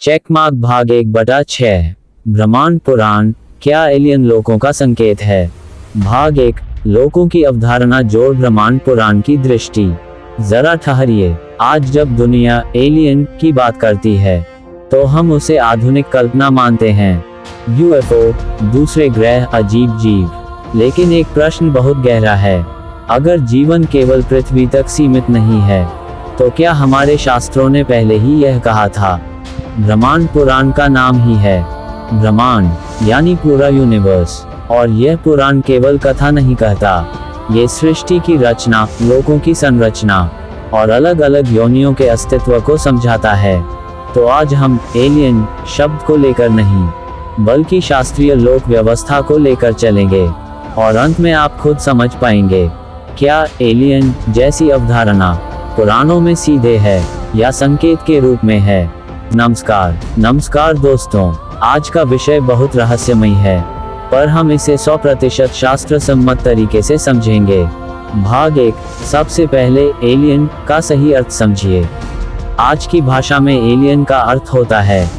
Checkmark भाग 1/6 ब्रह्मांड पुराण क्या एलियन लोकों का संकेत है। भाग 1 लोकों की अवधारणा जोड़ ब्रह्मांड पुराण की दृष्टि। जरा ठहरिए, आज जब दुनिया एलियन की बात करती है तो हम उसे आधुनिक कल्पना मानते हैं, यूएफओ, दूसरे ग्रह, अजीब जीव। लेकिन एक प्रश्न बहुत गहरा है, अगर जीवन केवल पृथ्वी तक सीमित नहीं है तो क्या हमारे शास्त्रों ने पहले ही यह कहा था। ब्रह्मांड पुराण का नाम ही है ब्रह्मांड, यानी पूरा यूनिवर्स। और यह पुराण केवल कथा नहीं कहता, ये सृष्टि की रचना, लोकों की संरचना और अलग अलग योनियों के अस्तित्व को समझाता है। तो आज हम एलियन शब्द को लेकर नहीं बल्कि शास्त्रीय लोक व्यवस्था को लेकर चलेंगे और अंत में आप खुद समझ पाएंगे क्या एलियन जैसी अवधारणा पुराणों में सीधे है या संकेत के रूप में है। नमस्कार दोस्तों, आज का विषय बहुत रहस्यमय है पर हम इसे 100% शास्त्र सम्मत तरीके से समझेंगे। भाग 1 सबसे पहले एलियन का सही अर्थ समझिए। आज की भाषा में एलियन का अर्थ होता है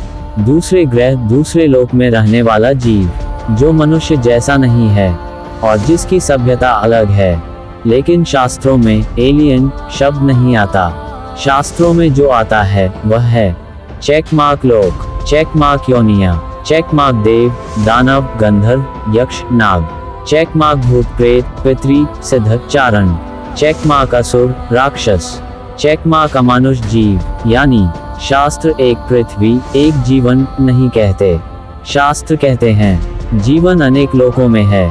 दूसरे ग्रह, दूसरे लोक में रहने वाला जीव जो मनुष्य जैसा नहीं है और जिसकी सभ्यता अलग है। लेकिन शास्त्रों में एलियन शब्द नहीं आता। शास्त्रों में जो आता है वह है चेकमार्क लोक, चेकमार्क योनिया, चेकमार्क देव, दानव, गंधर्व, यक्ष, नाग, चेकमार्क भूत प्रेत, पितरी, सिद्ध, चारण, चेकमार्क असुर, राक्षस, चेकमार्क अमानुष जीव। यानी शास्त्र एक पृथ्वी, एक जीवन नहीं कहते। शास्त्र कहते हैं जीवन अनेक लोकों में है।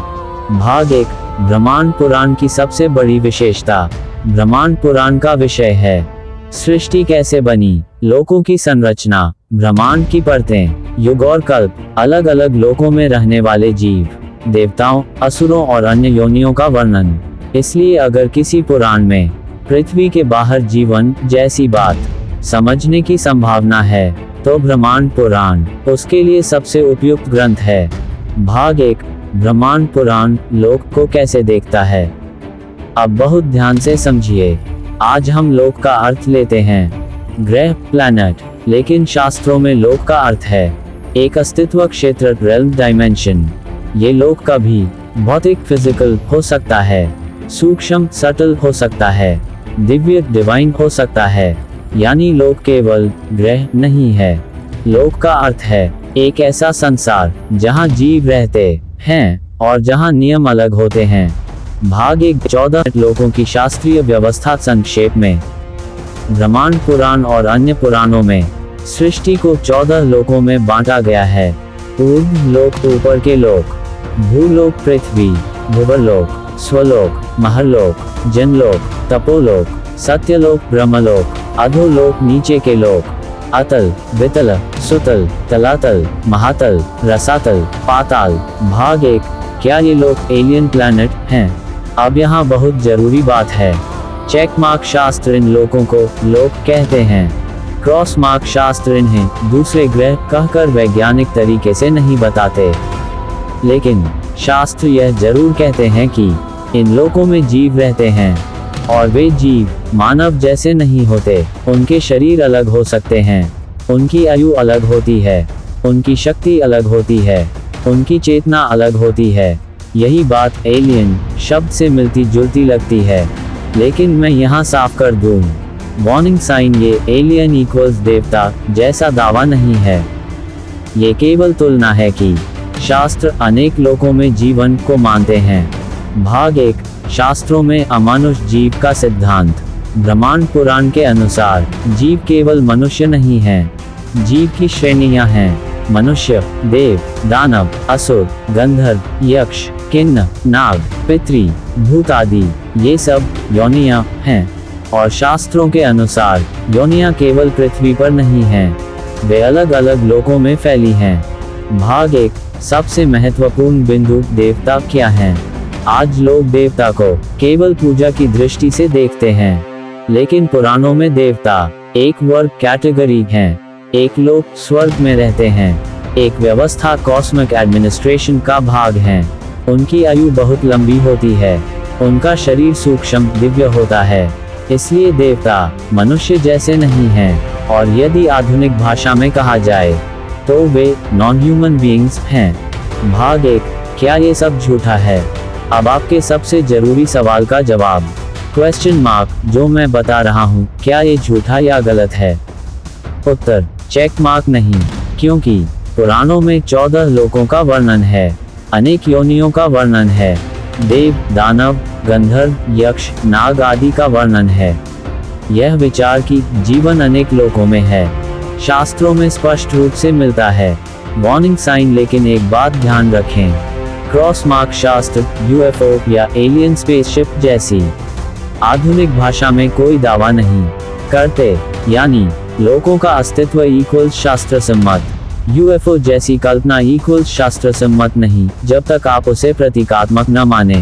भाग 1 ब्रह्मांड पुराण की सबसे बड़ी विशेषता। ब्रह्मांड पुराण का विषय है सृष्टि कैसे बनी, लोकों की संरचना, ब्रह्मांड की परतें, युग और कल्प, अलग अलग लोकों में रहने वाले जीव, देवताओं, असुरों और अन्य योनियों का वर्णन। इसलिए अगर किसी पुराण में पृथ्वी के बाहर जीवन जैसी बात समझने की संभावना है तो ब्रह्मांड पुराण उसके लिए सबसे उपयुक्त ग्रंथ है। भाग 1 ब्रह्मांड पुराण लोक को कैसे देखता है। अब बहुत ध्यान से समझिए। आज हम लोक का अर्थ लेते हैं ग्रह, प्लैनेट, लेकिन शास्त्रों में लोक का अर्थ है एक अस्तित्व क्षेत्र, रेल्म, डायमेंशन। ये लोक कभी भौतिक, फिजिकल हो सकता है, सूक्ष्म, सटल हो सकता है, दिव्य, डिवाइन हो सकता है। यानी लोक केवल ग्रह नहीं है। लोक का अर्थ है एक ऐसा संसार जहां जीव रहते हैं और जहां नियम अलग होते हैं। भाग 1 14 लोकों की शास्त्रीय व्यवस्था। संक्षेप में ब्रह्मांड पुराण और अन्य पुराणों में सृष्टि को 14 लोकों में बांटा गया है। ऊर्ध्व लोक, ऊपर के लोक, भूलोक, पृथ्वी, भुवलोक, स्वलोक, महलोक, जनलोक, तपोलोक, सत्यलोक, ब्रह्मलोक, अधोलोक, नीचे के लोक, अतल, वितल, सुतल, तलातल, महातल, रसातल, पाताल। भाग 1 क्या ये लोक एलियन प्लैनेट हैं। अब यहाँ बहुत जरूरी बात है। चेक मार्क शास्त्र इन लोकों को लोक कहते हैं। क्रॉस मार्क शास्त्र इन्हें दूसरे ग्रह कहकर वैज्ञानिक तरीके से नहीं बताते, लेकिन शास्त्र यह जरूर कहते हैं कि इन लोकों में जीव रहते हैं और वे जीव मानव जैसे नहीं होते। उनके शरीर अलग हो सकते हैं, उनकी आयु अलग होती है, उनकी शक्ति अलग होती है, उनकी चेतना अलग होती है। यही बात एलियन शब्द से मिलती जुलती लगती है। लेकिन मैं यहाँ साफ कर दूँ, वार्निंग साइन, ये एलियन इक्वल्स देवता जैसा दावा नहीं है। ये केवल तुलना है कि शास्त्र अनेक लोकों में जीवन को मानते हैं। भाग 1 शास्त्रों में अमानुष जीव का सिद्धांत। ब्रह्मांड पुराण के अनुसार जीव केवल मनुष्य नहीं है। जीव की श्रेणियां हैं मनुष्य, देव, दानव, असुर, गंधर्व, यक्ष, किन्न, नाग, पितरी, भूत आदि। ये सब योनियां हैं और शास्त्रों के अनुसार योनियां केवल पृथ्वी पर नहीं हैं, वे अलग अलग लोकों में फैली हैं। भाग 1 सबसे महत्वपूर्ण बिंदु, देवता क्या हैं। आज लोग देवता को केवल पूजा की दृष्टि से देखते हैं, लेकिन पुराणों में देवता एक वर्ग, कैटेगरी हैं। एक लोग स्वर्ग में रहते हैं, एक व्यवस्था, कॉस्मिक एडमिनिस्ट्रेशन का भाग हैं। उनकी आयु बहुत लंबी होती है, उनका शरीर सूक्ष्म, दिव्य होता है। इसलिए देवता मनुष्य जैसे नहीं हैं, और यदि आधुनिक भाषा में कहा जाए तो वे नॉन ह्यूमन बीइंग्स हैं। भाग 1, क्या ये सब झूठा है? अब आपके सबसे जरूरी सवाल का जवाब। क्वेश्चन मार्क, जो मैं बता रहा हूँ क्या ये झूठा या गलत है? उत्तर, चेक मार्क नहीं, क्योंकि पुराणों में 14 लोकों का वर्णन है, अनेक योनियों का वर्णन है, देव, दानव, गंधर्व, यक्ष, नाग आदि का वर्णन है। यह विचार कि जीवन अनेक लोकों में है शास्त्रों में स्पष्ट रूप से मिलता है। वार्निंग साइन, लेकिन एक बात ध्यान रखें, क्रॉस मार्क शास्त्र यूएफओ या एलियन स्पेसशिप जैसी आधुनिक भाषा में कोई दावा नहीं करते, यानी लोकों का अस्तित्व इक्वल शास्त्र सम्मत, यूएफओ जैसी कल्पना इक्वल शास्त्र सम्मत नहीं, जब तक आप उसे प्रतीकात्मक न माने।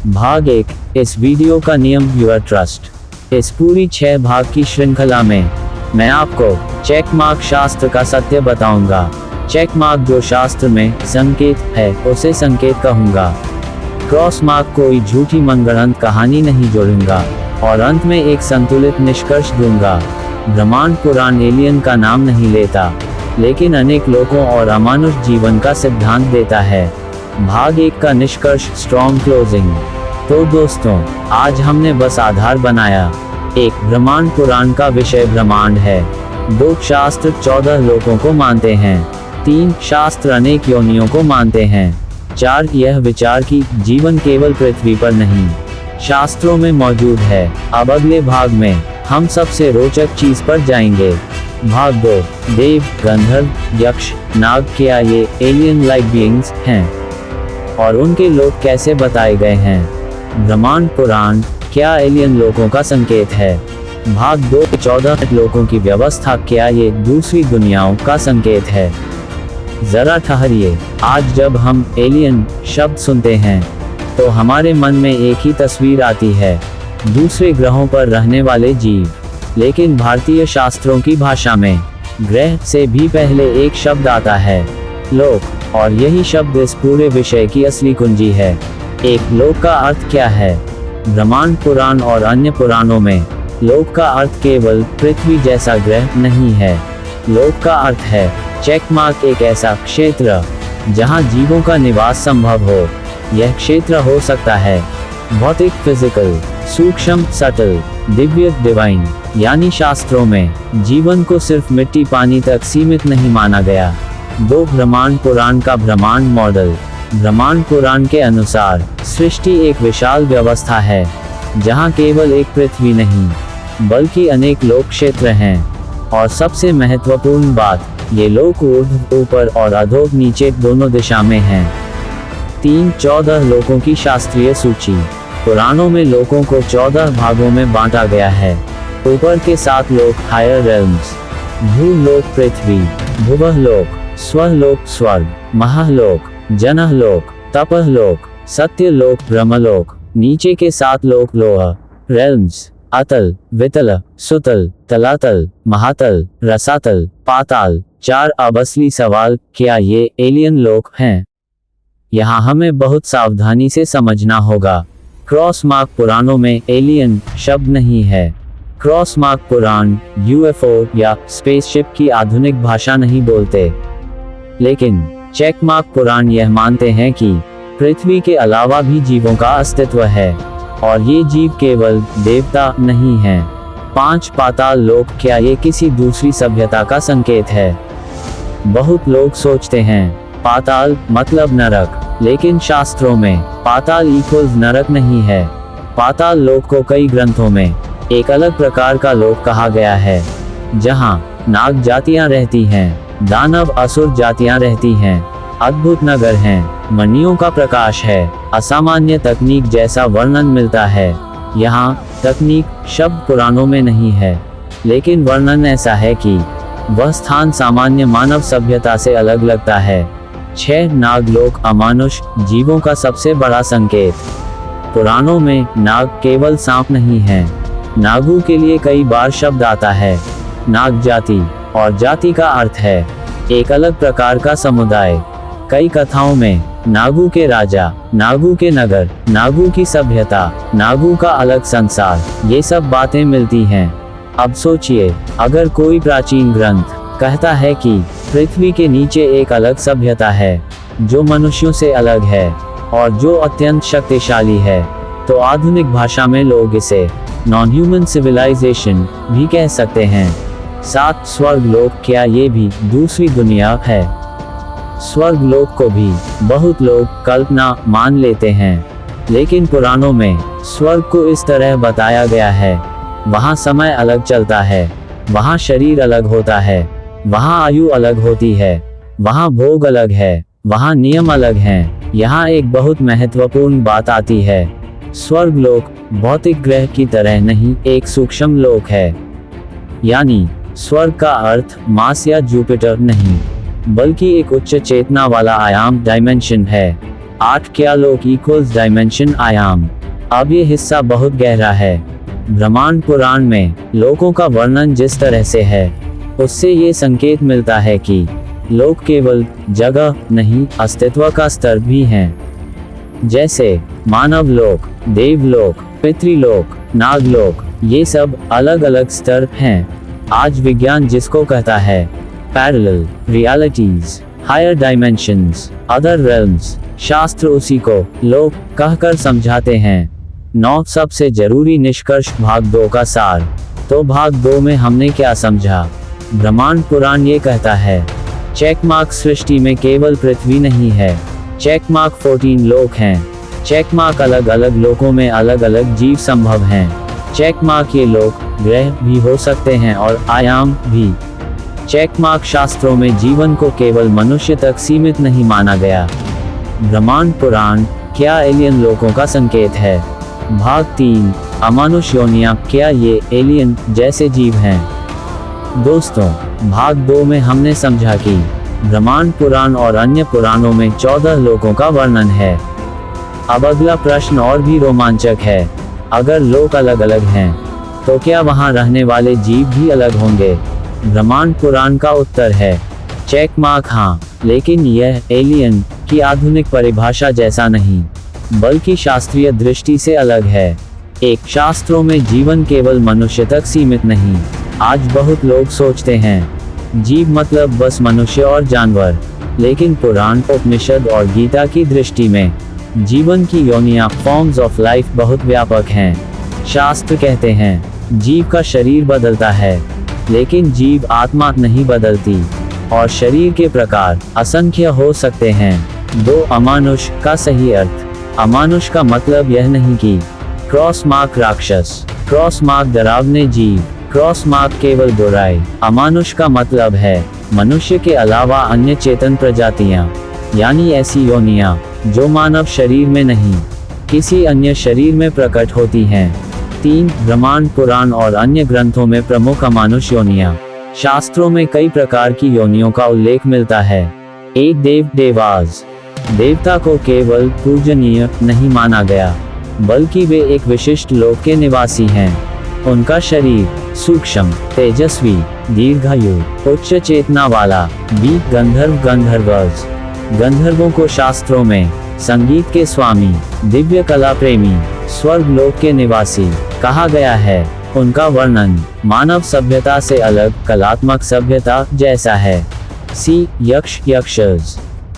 भाग 1, इस वीडियो का नियम व्यूअर ट्रस्ट। इस पूरी 6 भाग की श्रृंखला में मैं आपको चेक मार्क शास्त्र का सत्य बताऊंगा। चेक मार्क जो शास्त्र में संकेत है उसे संकेत कहूंगा। क्रॉस मार्क कोई झूठी मनगढ़ंत कहानी नहीं जोड़ूंगा, और अंत में एक संतुलित निष्कर्ष दूंगा। ब्रह्मांड पुराण एलियन का नाम नहीं लेता, लेकिन अनेक लोगों और अमानुष जीवन का सिद्धांत देता है। भाग 1 का निष्कर्ष, स्ट्रॉन्ग क्लोजिंग। तो दोस्तों, आज हमने बस आधार बनाया। 1, ब्रह्मांड पुराण का विषय ब्रह्मांड है। 2, शास्त्र 14 लोकों को मानते हैं। 3, शास्त्र अनेक योनियों को मानते हैं। 4, यह विचार कि जीवन केवल पृथ्वी पर नहीं शास्त्रों में मौजूद है। अब अगले भाग में हम सबसे रोचक चीज पर जाएंगे। भाग 2, देव, गंधर्व, यक्ष, नाग क्या ये एलियन लाइक बीइंग्स हैं, और उनके लोक कैसे बताए गए हैं? ब्रह्मांड पुराण क्या एलियन लोकों का संकेत है? भाग 2, 14 लोकों की व्यवस्था क्या ये दूसरी दुनियाओं का संकेत है? जरा ठहरिए, आज जब हम एलियन शब्द सुनते हैं तो हमारे मन में एक ही तस्वीर आती है, दूसरे ग्रहों पर रहने वाले जीव। लेकिन भारतीय शास्त्रों की भाषा में ग्रह से भी पहले एक शब्द आता है, लोक, और यही शब्द इस पूरे विषय की असली कुंजी है। एक लोक का अर्थ क्या है? ब्रह्मांड पुराण और अन्य पुराणों में लोक का अर्थ केवल पृथ्वी जैसा ग्रह नहीं है। लोक का अर्थ है चेक मार्क, एक ऐसा क्षेत्र जहां जीवों का निवास संभव हो। यह क्षेत्र हो सकता है भौतिक, फिजिकल, सूक्ष्म, सटल, दिव्य, डिवाइन। यानी शास्त्रों में जीवन को सिर्फ मिट्टी पानी तक सीमित नहीं माना गया। 2, ब्रह्मांड पुराण का ब्रह्मांड मॉडल। ब्रह्मांड पुराण के अनुसार सृष्टि एक विशाल व्यवस्था है जहां केवल एक पृथ्वी नहीं बल्कि अनेक लोक क्षेत्र हैं, और सबसे महत्वपूर्ण बात, ये लोक ऊर्ध्व ऊपर और अधोग नीचे दोनों दिशा में हैं। 3, 14 लोकों की शास्त्रीय सूची। पुराणों में लोकों को 14 भागों में बांटा गया है। ऊपर के 7 लोक हायर रेल्म्स, भूलोक पृथ्वी, भुवलोक, स्वलोक स्वर्ग, महालोक, जनलोक, तपलोक, सत्यलोक, ब्रह्मलोक। नीचे के 7 लोक लोह रेल्म्स, अतल, वितल, सुतल, तलातल, महातल, रसातल, पाताल। 4, अब असली सवाल, क्या ये एलियन लोक हैं? यहाँ हमें बहुत सावधानी से समझना होगा। क्रॉस मार्क पुराणों में एलियन शब्द नहीं है। क्रॉस मार्क पुराण यूएफओ या स्पेसशिप की आधुनिक भाषा नहीं बोलते, लेकिन चेक मार्क पुराण यह मानते हैं कि पृथ्वी के अलावा भी जीवों का अस्तित्व है, और ये जीव केवल देवता नहीं हैं। 5, पाताल लोक क्या ये किसी दूसरी सभ्यता का संकेत है? बहुत लोग सोचते हैं पाताल मतलब नरक, लेकिन शास्त्रों में पाताल इक्वल्स नरक नहीं है। पाताल लोक को कई ग्रंथों में एक अलग प्रकार का लोक कहा गया है, जहां नाग जातियां रहती हैं, दानव असुर जातियां रहती हैं, अद्भुत नगर हैं, मणियों का प्रकाश है, असामान्य तकनीक जैसा वर्णन मिलता है। यहाँ तकनीक शब्द पुराणों में नहीं है, लेकिन वर्णन ऐसा है कि वह स्थान सामान्य मानव सभ्यता से अलग लगता है। 6, नागलोक अमानुष जीवों का सबसे बड़ा संकेत। पुराणों में नाग केवल सांप नहीं है। नागों के लिए कई बार शब्द आता है नाग जाति, और जाति का अर्थ है एक अलग प्रकार का समुदाय। कई कथाओं में नागों के राजा, नागों के नगर, नागों की सभ्यता, नागों का अलग संसार, ये सब बातें मिलती हैं। अब सोचिए, अगर कोई प्राचीन ग्रंथ कहता है कि पृथ्वी के नीचे एक अलग सभ्यता है जो मनुष्यों से अलग है और जो अत्यंत शक्तिशाली है, तो आधुनिक भाषा में लोग इसे नॉन ह्यूमन सिविलाइजेशन भी कह सकते हैं। 7 स्वर्गलोक, क्या ये भी दूसरी दुनिया है? स्वर्गलोक को भी बहुत लोग कल्पना मान लेते हैं, लेकिन पुराणों में स्वर्ग को इस तरह बताया गया है, वहाँ समय अलग चलता है, वहाँ शरीर अलग होता है, वहाँ आयु अलग होती है, वहाँ भोग अलग है, वहाँ नियम अलग हैं। यहाँ एक बहुत महत्वपूर्ण बात आती है, स्वर्गलोक भौतिक ग्रह की तरह नहीं, एक सूक्ष्म लोक है। यानी स्वर्ग का अर्थ मार्स या जुपिटर नहीं, बल्कि एक उच्च चेतना वाला आयाम, डायमेंशन है। 8 क्या लोक इक्वल्स डायमेंशन, आयाम। अब ये हिस्सा बहुत गहरा है। ब्रह्मांड पुराण में लोकों का वर्णन जिस तरह से है, उससे ये संकेत मिलता है कि लोक केवल जगह नहीं, अस्तित्व का स्तर भी हैं। जैसे मानव लोक, देवलोक, पितृलोक, नागलोक, ये सब अलग अलग स्तर हैं। आज विज्ञान जिसको कहता है parallel realities, higher dimensions, other realms, शास्त्र उसी को लोक कहकर समझाते हैं। 9 सबसे जरूरी निष्कर्ष, भाग 2 का सार। तो भाग 2 में हमने क्या समझा? ब्रह्मांड पुराण ये कहता है, चेक मार्क सृष्टि में केवल पृथ्वी नहीं है, चेक मार्क 14 लोक हैं, चेक मार्क अलग अलग लोकों में अलग अलग जीव संभव हैं, चेक मार्क ये लोक ग्रह भी हो सकते हैं और आयाम भी। चेक मार्क शास्त्रों में जीवन को केवल मनुष्य तक सीमित नहीं माना गया। ब्रह्मांड पुराण, क्या एलियन लोकों का संकेत है? भाग 3, अमानुष योनियां, क्या ये एलियन जैसे जीव हैं? दोस्तों, भाग 2 में हमने समझा कि ब्रह्मांड पुराण और अन्य पुराणों में 14 लोकों का वर्णन है। अब अगला प्रश्न और भी रोमांचक है, अगर लोक अलग अलग हैं, तो क्या वहां रहने वाले जीव भी अलग होंगे? ब्रह्मांड पुराण का उत्तर है चेक मार्क हाँ, लेकिन यह एलियन की आधुनिक परिभाषा जैसा नहीं, बल्कि शास्त्रीय दृष्टि से अलग है। एक, शास्त्रों में जीवन केवल मनुष्य तक सीमित नहीं। आज बहुत लोग सोचते हैं जीव मतलब बस मनुष्य और जानवर, लेकिन पुराण, उपनिषद और गीता की दृष्टि में जीवन की योनियां, फॉर्म्स ऑफ लाइफ बहुत व्यापक हैं। शास्त्र कहते हैं जीव का शरीर बदलता है, लेकिन जीव आत्मा नहीं बदलती, और शरीर के प्रकार असंख्य हो सकते हैं। 2, अमानुष का सही अर्थ। अमानुष का मतलब यह नहीं कि क्रॉस मार्क राक्षस, क्रॉस मार्क डरावने जीव, क्रॉस मार्क केवल बुराई। अमानुष का मतलब है मनुष्य के अलावा अन्य चेतन प्रजातियां, यानी ऐसी योनियां जो मानव शरीर में नहीं, किसी अन्य शरीर में प्रकट होती हैं। 3, ब्रह्मांड पुराण और अन्य ग्रंथों में प्रमुख अमानुष योनियां। शास्त्रों में कई प्रकार की योनियों का उल्लेख मिलता है। 1, देव, देवास। देवता को केवल पूजनीय नहीं माना गया, बल्कि वे एक विशिष्ट लोक के निवासी हैं। उनका शरीर सूक्ष्म, तेजस्वी, दीर्घायु, उच्च चेतना वाला। 2, गंधर्व, गंधर्वज। गंधर्वों को शास्त्रों में संगीत के स्वामी, दिव्य कला प्रेमी, स्वर्ग लोक के निवासी कहा गया है। उनका वर्णन मानव सभ्यता से अलग कलात्मक सभ्यता जैसा है। C, यक्ष, यक्षज।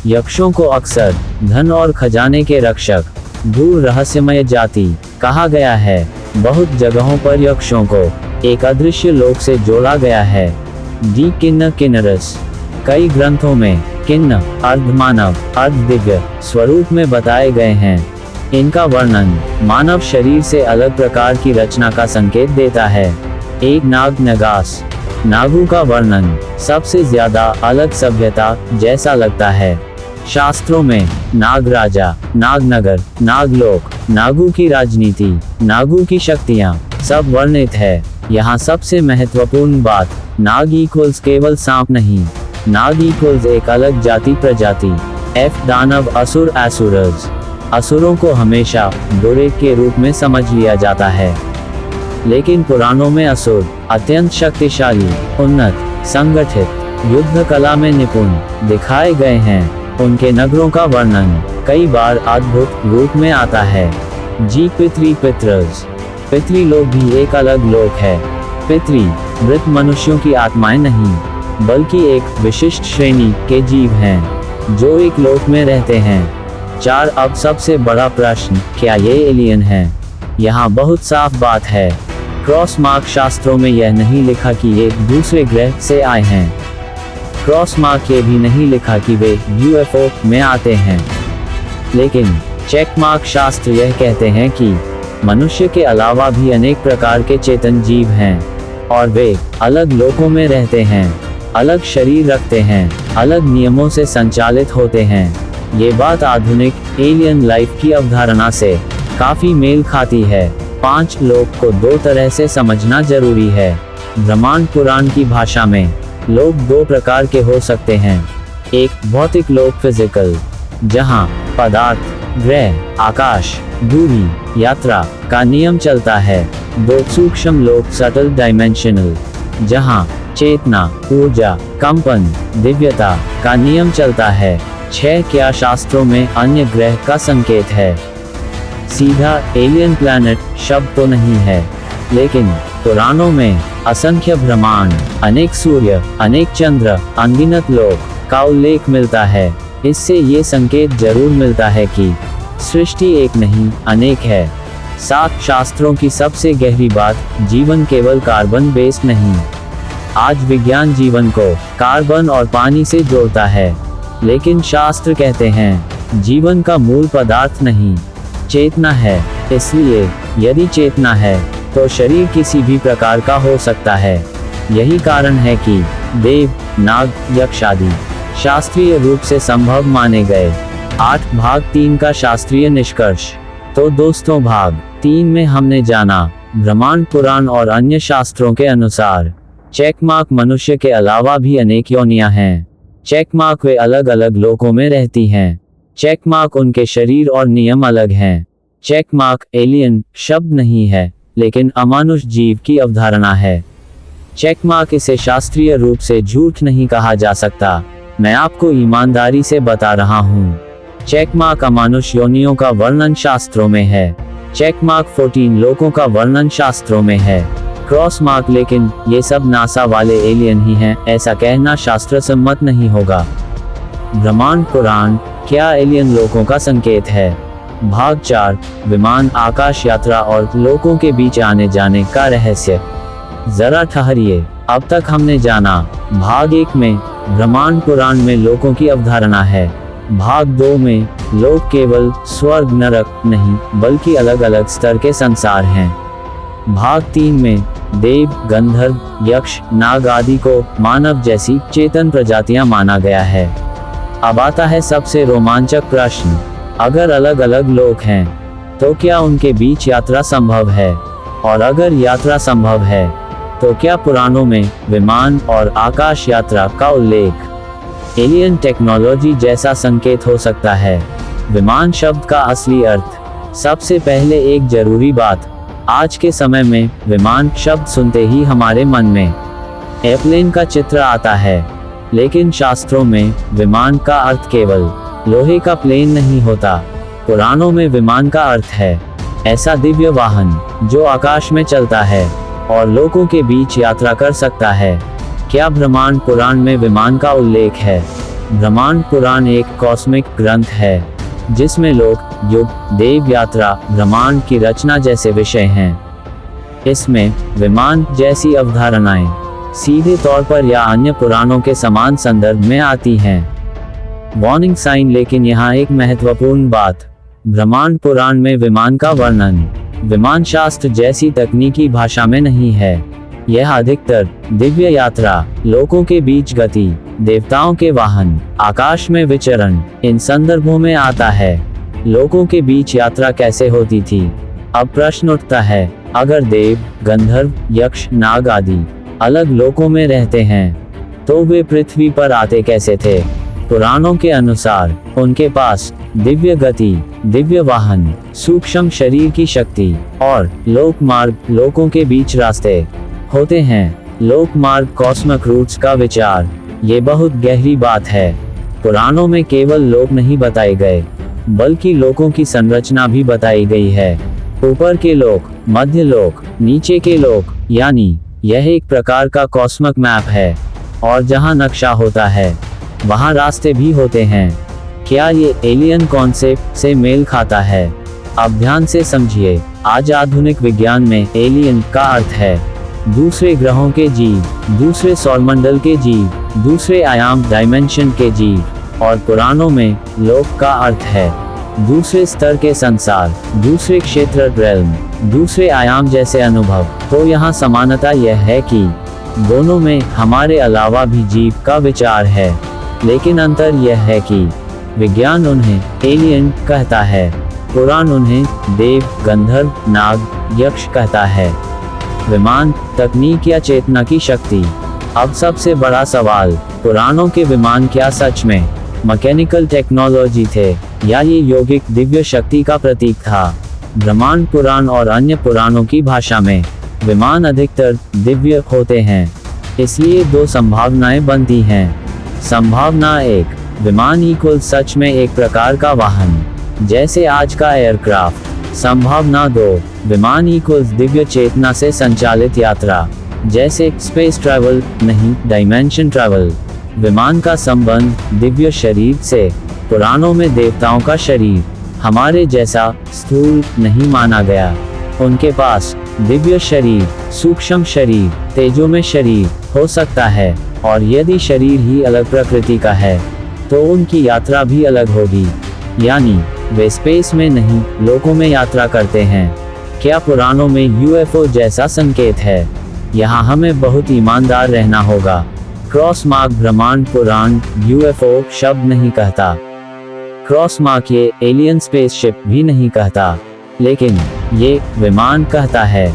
यक्षों को अक्सर धन और खजाने के रक्षक, दूर रहस्यमय जाति कहा गया है। बहुत जगहों पर यक्षों को एक अदृश्य लोक से जोड़ा गया है। D, किन्न, किन्नरस। कई ग्रंथों में किन्न अर्धमानव, अर्धदिव्य स्वरूप में बताए गए हैं। इनका वर्णन मानव शरीर से अलग प्रकार की रचना का संकेत देता है। 1, नाग, नगास। नागों का वर्णन सबसे ज्यादा अलग सभ्यता जैसा लगता है। शास्त्रों में नाग राजा, नागनगर, नागलोक, नागों की राजनीति, नागों की शक्तियां सब वर्णित है। यहाँ सबसे महत्वपूर्ण बात, नाग इक्वल्स केवल सांप नहीं, नाग इक्वल्स एक अलग जाति प्रजाति। F, दानव, असुर, एसुरज। असुरों को हमेशा बुरे के रूप में समझ लिया जाता है, लेकिन पुराणों में असुर अत्यंत शक्तिशाली, उन्नत, संगठित, युद्ध कला में निपुण दिखाए गए हैं। उनके नगरों का वर्णन कई बार अद्भुत रूप में आता है। G, पितृ, पितृज। पितृलोक भी एक अलग लोक है। पितरी मृत मनुष्यों की आत्माएं नहीं, बल्कि एक विशिष्ट श्रेणी के जीव हैं जो एक लोक में रहते हैं। 4 अब सबसे बड़ा प्रश्न, क्या ये एलियन हैं? यहाँ बहुत साफ बात है। क्रॉस मार्क शास्त्रों में यह नहीं लिखा कि ये दूसरे ग्रह से आए हैं। क्रॉस मार्क ये भी नहीं लिखा कि वे यूएफओ में आते हैं। लेकिन चेक मार्क शास्त्र यह कहते हैं कि मनुष्य के अलावा भी अनेक प्रकार के चेतन जीव हैं और वे अलग लोकों में रहते हैं, अलग शरीर रखते हैं, अलग नियमों से संचालित होते हैं। ये बात आधुनिक एलियन लाइफ की अवधारणा से काफी मेल खाती है। 5 लोक को 2 तरह से समझना जरूरी है। ब्रह्मांड पुराण की भाषा में लोक 2 प्रकार के हो सकते हैं। एक भौतिक लोक फिजिकल, जहां पदार्थ, ग्रह, आकाश, दूरी, यात्रा का नियम चलता है। 2 सूक्ष्म लोक सटल डायमेंशनल, जहां चेतना, ऊर्जा, कंपन, दिव्यता का नियम चलता है। 6 क्या शास्त्रों में अन्य ग्रह का संकेत है? सीधा एलियन प्लैनेट शब्द तो नहीं है, लेकिन पुराणों में असंख्य ब्रह्मांड, अनेक सूर्य, अनेक चंद्र, अनगिनत लोक का उल्लेख मिलता है। इससे ये संकेत जरूर मिलता है कि सृष्टि एक नहीं अनेक है। 7 शास्त्रों की सबसे गहरी बात, जीवन केवल कार्बन बेस्ड नहीं। आज विज्ञान जीवन को कार्बन और पानी से जोड़ता है, लेकिन शास्त्र कहते हैं जीवन का मूल पदार्थ नहीं, चेतना है। इसलिए यदि चेतना है तो शरीर किसी भी प्रकार का हो सकता है। यही कारण है कि देव, नाग, यक्ष आदि शास्त्रीय रूप से संभव माने गए। 8 भाग 3 का शास्त्रीय निष्कर्ष। तो दोस्तों, भाग 3 में हमने जाना ब्रह्मांड पुराण और अन्य शास्त्रों के अनुसार चेकमार्क मनुष्य के अलावा भी अनेक योनियां हैं। चेकमार्क वे अलग अलग लोकों में रहती हैं। चेकमार्क उनके शरीर और नियम अलग हैं। चेकमार्क एलियन शब्द नहीं है, लेकिन अमानुष जीव की अवधारणा है। चेकमार्क इसे शास्त्रीय रूप से झूठ नहीं कहा जा सकता। मैं आपको ईमानदारी से बता रहा हूँ। चेकमार्क अमानुष योनियों का वर्णन शास्त्रों में है। चेकमार्क 14 लोकों का वर्णन शास्त्रों में है। क्रॉस मार्क, लेकिन ये सब नासा वाले एलियन ही हैं, ऐसा कहना शास्त्र सम्मत नहीं होगा। ब्रह्मांड पुराण, क्या एलियन लोकों का संकेत है? भाग 4 विमान, आकाश यात्रा और लोकों के बीच आने जाने का रहस्य। जरा ठहरिए, अब तक हमने जाना भाग 1 में ब्रह्मांड पुराण में लोकों की अवधारणा है। भाग 2 में लोक केवल स्वर्ग नरक नहीं, बल्कि अलग अलग स्तर के संसार हैं। भाग 3 में देव, गंधर्व, यक्ष, नाग आदि को मानव जैसी चेतन प्रजातियां माना गया है। अब आता है सबसे रोमांचक प्रश्न, अगर अलग अलग लोक हैं तो क्या उनके बीच यात्रा संभव है? और अगर यात्रा संभव है तो क्या पुराणों में विमान और आकाश यात्रा का उल्लेख एलियन टेक्नोलॉजी जैसा संकेत हो सकता है? विमान शब्द का असली अर्थ। सबसे पहले एक जरूरी बात, आज के समय में विमान शब्द सुनते ही हमारे मन में एयरप्लेन का चित्र आता है, लेकिन शास्त्रों में विमान का अर्थ केवल लोहे का प्लेन नहीं होता। पुराणों में विमान का अर्थ है ऐसा दिव्य वाहन जो आकाश में चलता है और लोकों के बीच यात्रा कर सकता है। क्या ब्रह्मांड पुराण में विमान का उल्लेख है? ब्रह्मांड पुराण एक कॉस्मिक ग्रंथ है जिसमें लोक, युग, देव यात्रा, ब्रह्मांड की रचना जैसे विषय हैं। इसमें विमान जैसी अवधारणाएं सीधे तौर पर या अन्य पुराणों के समान संदर्भ में आती हैं। वार्निंग साइन, लेकिन यहाँ एक महत्वपूर्ण बात, ब्रह्मांड पुराण में विमान का वर्णन विमान शास्त्र जैसी तकनीकी भाषा में नहीं है। यह अधिकतर दिव्य यात्रा, लोकों के बीच गति, देवताओं के वाहन, आकाश में विचरण, इन संदर्भों में आता है। लोकों के बीच यात्रा कैसे होती थी? अब प्रश्न उठता है, अगर देव, गंधर्व, यक्ष, नाग आदि अलग लोकों में रहते हैं तो वे पृथ्वी पर आते कैसे थे? पुराणों के अनुसार उनके पास दिव्य गति, दिव्य वाहन, सूक्ष्म शरीर की शक्ति और लोक मार्ग, लोकों के बीच रास्ते होते हैं। लोक मार्ग, कॉस्मिक रूट्स का विचार, ये बहुत गहरी बात है। पुराणों में केवल लोक नहीं बताए गए, बल्कि लोकों की संरचना भी बताई गई है। ऊपर के लोक, मध्य लोक, नीचे के लोक, यानी यह एक प्रकार का कॉस्मिक मैप है, और जहां नक्शा होता है वहां रास्ते भी होते हैं। क्या ये एलियन कॉन्सेप्ट से मेल खाता है? अब ध्यान से समझिए। आज आधुनिक विज्ञान में एलियन का अर्थ है दूसरे ग्रहों के जीव, दूसरे सौरमंडल के जीव, दूसरे आयाम डायमेंशन के जीव, और पुराणों में लोक का अर्थ है दूसरे स्तर के संसार, दूसरे क्षेत्र रेल्म, दूसरे आयाम जैसे अनुभव। तो यहाँ समानता यह है कि दोनों में हमारे अलावा भी जीव का विचार है, लेकिन अंतर यह है कि विज्ञान उन्हें एलियन कहता है, पुराण उन्हें देव, गंधर्व, नाग, यक्ष कहता है। विमान, तकनीक या चेतना की शक्ति। अब सबसे बड़ा सवाल, पुराणों के विमान क्या सच में मैकेनिकल टेक्नोलॉजी थे, या ये यौगिक दिव्य शक्ति का प्रतीक था? ब्रह्मांड पुराण और अन्य पुराणों की भाषा में विमान अधिकतर दिव्य होते हैं, इसलिए दो संभावनाएं बनती हैं। संभावना एक, विमान इक्वल सच में एक प्रकार का वाहन, जैसे आज का एयरक्राफ्ट। संभावना दो, विमान इक्वल्स दिव्य चेतना से संचालित यात्रा, जैसे स्पेस ट्रैवल, नहीं डायमेंशन ट्रैवल। विमान का संबंध दिव्य शरीर से। पुराणों में देवताओं का शरीर हमारे जैसा स्थूल नहीं माना गया। उनके पास दिव्य शरीर, सूक्ष्म शरीर, तेजोमय शरीर हो सकता है, और यदि शरीर ही अलग प्रकृति का है तो उनकी यात्रा भी अलग होगी, यानी वे स्पेस में नहीं लोकों में यात्रा करते हैं। क्या पुराणों में यूएफओ जैसा संकेत है? यहाँ हमें बहुत ईमानदार रहना होगा। क्रॉस मार्क ब्रह्मांड पुराण यूएफओ शब्द नहीं कहता, क्रॉस मार्क ये एलियन स्पेसशिप भी नहीं कहता, लेकिन ये विमान कहता है,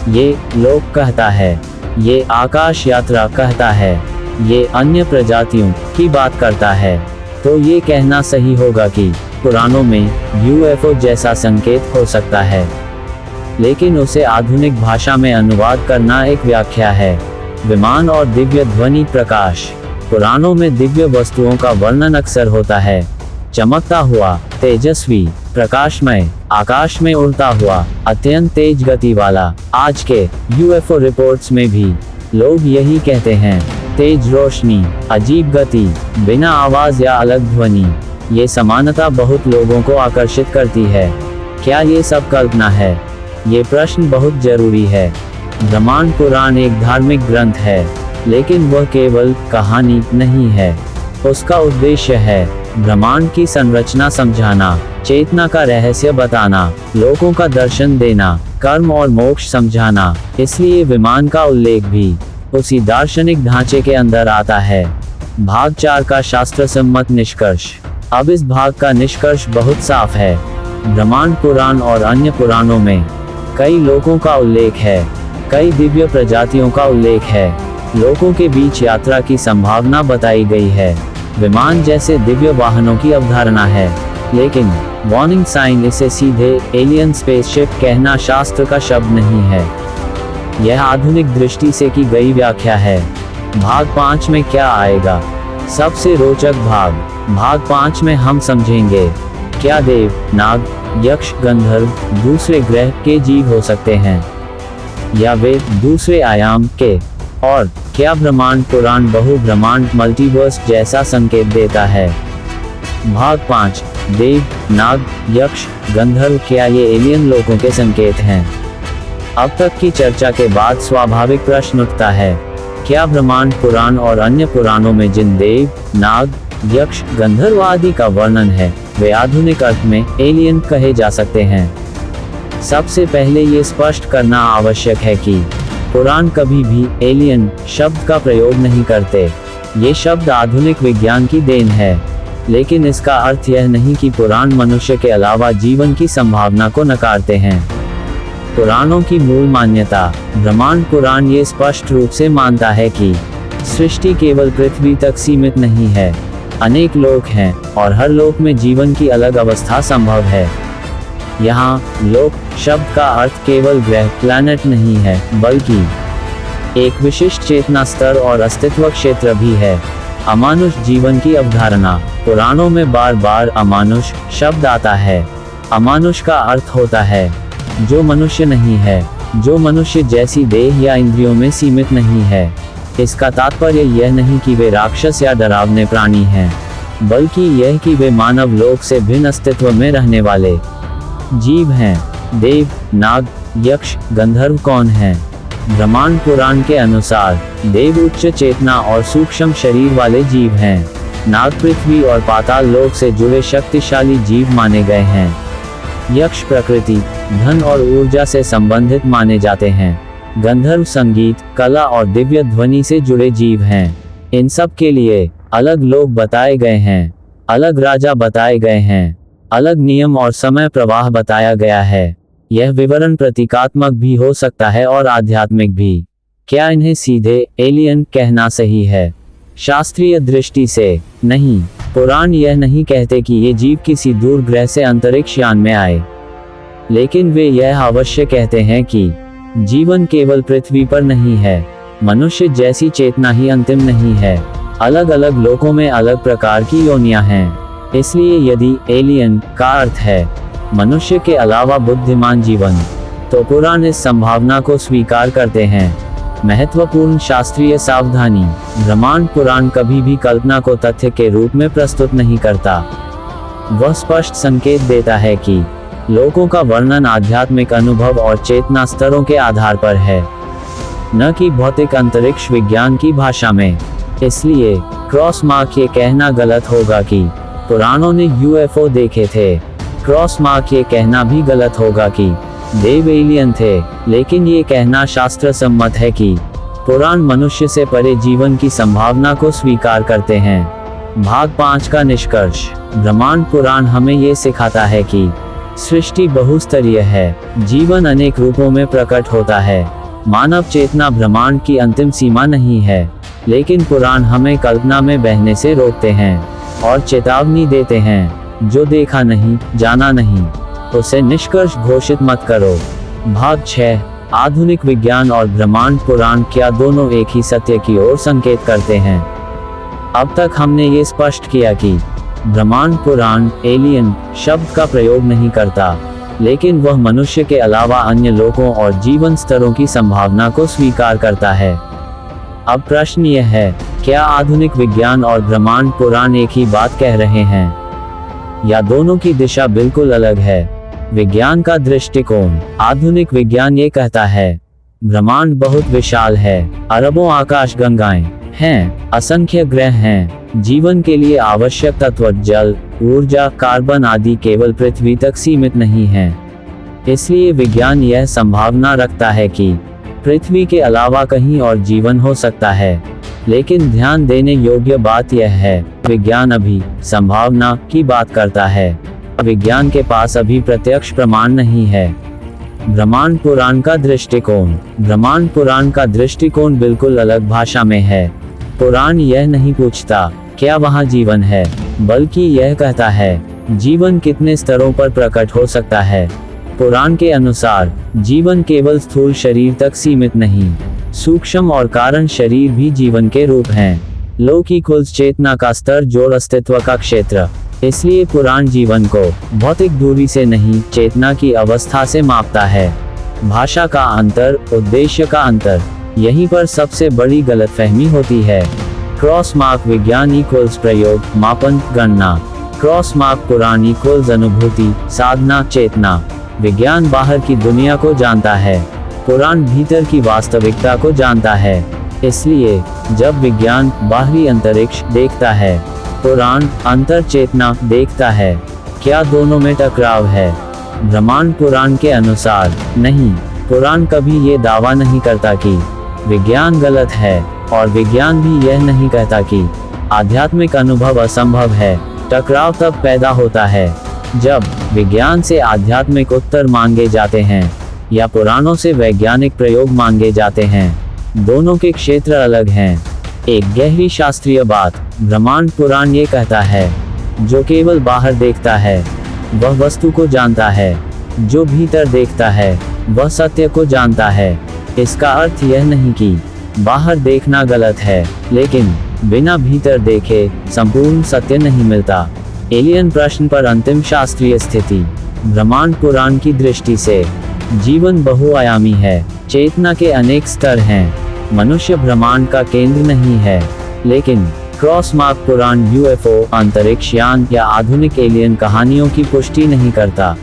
ये लोक कहता है, ये आकाश यात्रा कहता है, ये अन्य प्रजातियों की बात करता है। तो ये कहना सही होगा कि पुराणों में यूएफओ जैसा संकेत हो सकता है, लेकिन उसे आधुनिक भाषा में अनुवाद करना एक व्याख्या है। विमान और दिव्य ध्वनि प्रकाश। पुराणों में दिव्य वस्तुओं का वर्णन अक्सर होता है चमकता हुआ, तेजस्वी, प्रकाशमय, आकाश में उड़ता हुआ, अत्यंत तेज गति वाला। आज के यूएफओ रिपोर्ट्स में भी लोग यही कहते हैं, तेज रोशनी, अजीब गति, बिना आवाज या अलग ध्वनि। ये समानता बहुत लोगों को आकर्षित करती है। क्या ये सब कल्पना है? ये प्रश्न बहुत जरूरी है। ब्रह्मांड पुराण एक धार्मिक ग्रंथ है, लेकिन वह केवल कहानी नहीं है। उसका उद्देश्य है ब्रह्मांड की संरचना समझाना, चेतना का रहस्य बताना, लोगों का दर्शन देना, कर्म और मोक्ष समझाना। इसलिए विमान का उल्लेख भी उसी दार्शनिक ढांचे के अंदर आता है। भाग 4 का शास्त्र सम्मत निष्कर्ष। अब इस भाग का निष्कर्ष बहुत साफ है। ब्रह्मांड पुराण और अन्य पुराणों में कई लोकों का उल्लेख है, कई दिव्य प्रजातियों का उल्लेख है, लोकों के बीच यात्रा की संभावना बताई गई है, विमान जैसे दिव्य वाहनों की अवधारणा है। लेकिन वार्निंग साइन, इसे सीधे एलियन स्पेसशिप कहना शास्त्र का शब्द नहीं है, यह आधुनिक दृष्टि से की गई व्याख्या है। भाग 5 में क्या आएगा? सबसे रोचक भाग 5 में हम समझेंगे क्या देव, नाग, यक्ष, गंधर्व दूसरे ग्रह के जीव हो सकते हैं, या वे दूसरे आयाम के, और क्या ब्रह्मांड पुराण बहु ब्रह्मांड मल्टीवर्स जैसा संकेत देता है। भाग 5, देव, नाग, यक्ष, गंधर्व क्या ये एलियन लोगों के संकेत हैं? अब तक की चर्चा के बाद स्वाभाविक प्रश्न उठता है, क्या ब्रह्मांड पुराण और अन्य पुराणों में जिन देव, नाग, यक्ष, गंधर्व आदि का वर्णन है वे आधुनिक अर्थ में एलियन कहे जा सकते हैं? सबसे पहले ये स्पष्ट करना आवश्यक है कि पुराण कभी भी एलियन शब्द का प्रयोग नहीं करते। ये शब्द आधुनिक विज्ञान की देन है, लेकिन इसका अर्थ यह नहीं कि पुराण मनुष्य के अलावा जीवन की संभावना को नकारते हैं। पुराणों की मूल मान्यता। ब्रह्मांड पुराण ये स्पष्ट रूप से मानता है कि सृष्टि केवल पृथ्वी तक सीमित नहीं है, अनेक लोक हैं और हर लोक में जीवन की अलग अवस्था संभव है। यहाँ लोक शब्द का अर्थ केवल ग्रह, प्लैनेट नहीं है, बल्कि एक विशिष्ट चेतना स्तर और अस्तित्व क्षेत्र भी है। अमानुष जीवन की अवधारणा। पुराणों में बार बार अमानुष शब्द आता है। अमानुष का अर्थ होता है जो मनुष्य नहीं है, जो मनुष्य जैसी देह या इंद्रियों में सीमित नहीं है। इसका तात्पर्य यह नहीं कि वे राक्षस या डरावने प्राणी हैं, बल्कि यह कि वे मानव लोक से भिन्न अस्तित्व में रहने वाले जीव हैं। देव, नाग, यक्ष, गंधर्व कौन हैं? ब्रह्मांड पुराण के अनुसार देव उच्च चेतना और सूक्ष्म शरीर वाले जीव हैं। नाग पृथ्वी और पाताल लोक से जुड़े शक्तिशाली जीव माने गए हैं। यक्ष प्रकृति, धन और ऊर्जा से संबंधित माने जाते हैं। गंधर्व संगीत, कला और दिव्य ध्वनि से जुड़े जीव हैं। इन सब के लिए अलग लोक बताए गए हैं, अलग राजा बताए गए हैं, अलग नियम और समय प्रवाह बताया गया है। यह विवरण प्रतीकात्मक भी हो सकता है और आध्यात्मिक भी। क्या इन्हें सीधे एलियन कहना सही है? शास्त्रीय दृष्टि से नहीं। पुराण यह नहीं कहते कि ये जीव किसी दूर ग्रह से अंतरिक्ष यान में आए, लेकिन वे यह अवश्य कहते हैं कि जीवन केवल पृथ्वी पर नहीं है। मनुष्य जैसी चेतना ही अंतिम नहीं है। अलग अलग लोकों में अलग प्रकार की योनियां हैं। इसलिए यदि एलियन का अर्थ है मनुष्य के अलावा बुद्धिमान जीवन, तो पुराण इस संभावना को स्वीकार करते हैं। महत्वपूर्ण शास्त्रीय सावधानी: ब्रह्मांड पुराण कभी भी कल्पना को तथ्य के रूप में प्रस्तुत नहीं करता। वह स्पष्ट संकेत देता है कि लोकों का वर्णन आध्यात्मिक अनुभव और चेतना स्तरों के आधार पर है, न कि भौतिक अंतरिक्ष विज्ञान की भाषा में। इसलिए क्रॉस मार्क ये कहना गलत होगा कि पुराणों ने यूएफओ देखे थे। क्रॉस मार्क ये कहना भी गलत होगा कि देव एलियन थे। लेकिन ये कहना शास्त्र सम्मत है कि पुराण मनुष्य से परे जीवन की संभावना को स्वीकार करते हैं। भाग 5 का निष्कर्ष: ब्रह्मांड पुराण हमें ये सिखाता है कि सृष्टि बहुस्तरीय है। जीवन अनेक रूपों में प्रकट होता है। मानव चेतना ब्रह्मांड की अंतिम सीमा नहीं है, लेकिन पुराण हमें कल्पना में बहने से रोकते हैं और चेतावनी देते हैं, जो देखा नहीं, जाना नहीं, उसे निष्कर्ष घोषित मत करो। भाग 6: आधुनिक विज्ञान और ब्रह्मांड पुराण क्या दोनों एक ही सत्य की ओर संकेत करते हैं? अब तक हमने ये स्पष्ट किया कि ब्रह्मांड पुराण एलियन शब्द का प्रयोग नहीं करता, लेकिन वह मनुष्य के अलावा अन्य लोकों और जीवन स्तरों की संभावना को स्वीकार करता है। अब प्रश्न यह है, क्या आधुनिक विज्ञान और ब्रह्मांड पुराण एक ही बात कह रहे हैं, या दोनों की दिशा बिल्कुल अलग है? विज्ञान का दृष्टिकोण: आधुनिक विज्ञान ये कहता है, ब्रह्मांड बहुत विशाल है, अरबों आकाश गंगाएं हैं, असंख्य ग्रह हैं, जीवन के लिए आवश्यक तत्व जल, ऊर्जा, कार्बन आदि केवल पृथ्वी तक सीमित नहीं हैं। इसलिए विज्ञान यह संभावना रखता है कि पृथ्वी के अलावा कहीं और जीवन हो सकता है। लेकिन ध्यान देने योग्य बात यह है, विज्ञान अभी संभावना की बात करता है। विज्ञान के पास अभी प्रत्यक्ष प्रमाण नहीं है। ब्रह्मांड पुराण का दृष्टिकोण: ब्रह्मांड पुराण का दृष्टिकोण बिल्कुल अलग भाषा में है। पुराण यह नहीं पूछता क्या वहाँ जीवन है, बल्कि यह कहता है जीवन कितने स्तरों पर प्रकट हो सकता है। पुराण के अनुसार जीवन केवल स्थूल शरीर तक सीमित नहीं, सूक्ष्म और कारण शरीर भी जीवन के रूप हैं। लौकिक चेतना का स्तर जोड़ अस्तित्व का क्षेत्र। इसलिए पुराण जीवन को भौतिक दूरी से नहीं, चेतना की अवस्था से मापता है। भाषा का अंतर, उद्देश्य का अंतर, यहीं पर सबसे बड़ी गलतफहमी होती है। क्रॉस मार्क विज्ञान इक्वल्स प्रयोग, मापन, गणना। क्रॉस मार्क पुराण इक्वल्स अनुभूति, साधना, चेतना। विज्ञान बाहर की दुनिया को जानता है, पुराण भीतर की वास्तविकता को जानता है। इसलिए जब विज्ञान बाहरी अंतरिक्ष देखता है, पुराण अंतर चेतना देखता है। क्या दोनों में टकराव है? ब्रह्मांड पुराण के अनुसार नहीं। पुराण कभी ये दावा नहीं करता कि विज्ञान गलत है, और विज्ञान भी यह नहीं कहता कि आध्यात्मिक अनुभव असंभव है। टकराव तब पैदा होता है जब विज्ञान से आध्यात्मिक उत्तर मांगे जाते हैं या पुराणों से वैज्ञानिक प्रयोग मांगे जाते हैं। दोनों के क्षेत्र अलग हैं। एक गहरी शास्त्रीय बात: ब्रह्मांड पुराण ये कहता है, जो केवल बाहर देखता है वह वस्तु को जानता है, जो भीतर देखता है वह सत्य को जानता है। इसका अर्थ यह नहीं कि बाहर देखना गलत है, लेकिन बिना भीतर देखे संपूर्ण सत्य नहीं मिलता। एलियन प्रश्न पर अंतिम शास्त्रीय स्थिति: ब्रह्मांड पुराण की दृष्टि से जीवन बहुआयामी है। चेतना के अनेक स्तर हैं। मनुष्य ब्रह्मांड का केंद्र नहीं है। लेकिन क्रॉसमार्क पुराण यूएफओ, अंतरिक्ष यान या आधुनिक एलियन कहानियों की पुष्टि नहीं करता।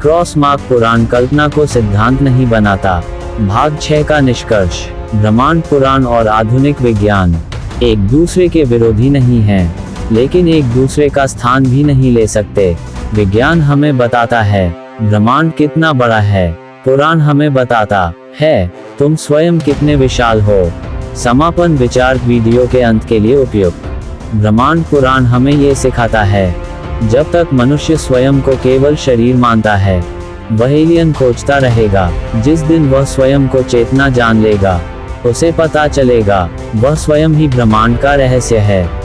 क्रॉसमार्क पुराण कल्पना को सिद्धांत नहीं बनाता। भाग 6 का निष्कर्ष। ब्रह्मांड पुराण और आधुनिक विज्ञान एक दूसरे के विरोधी नहीं हैं, लेकिन एक दूसरे का स्थान भी नहीं ले सकते। विज्ञान हमें बताता है ब्रह्मांड कितना बड़ा है, पुराण हमें बताता है तुम स्वयं कितने विशाल हो। समापन विचार वीडियो के अंत के लिए उपयुक्त। ब्रह्मांड पुराण हमें ये सिखाता है, जब तक मनुष्य स्वयं को केवल शरीर मानता है, वह एलियन खोजता रहेगा। जिस दिन वह स्वयं को चेतना जान लेगा, उसे पता चलेगा वह स्वयं ही ब्रह्मांड का रहस्य है।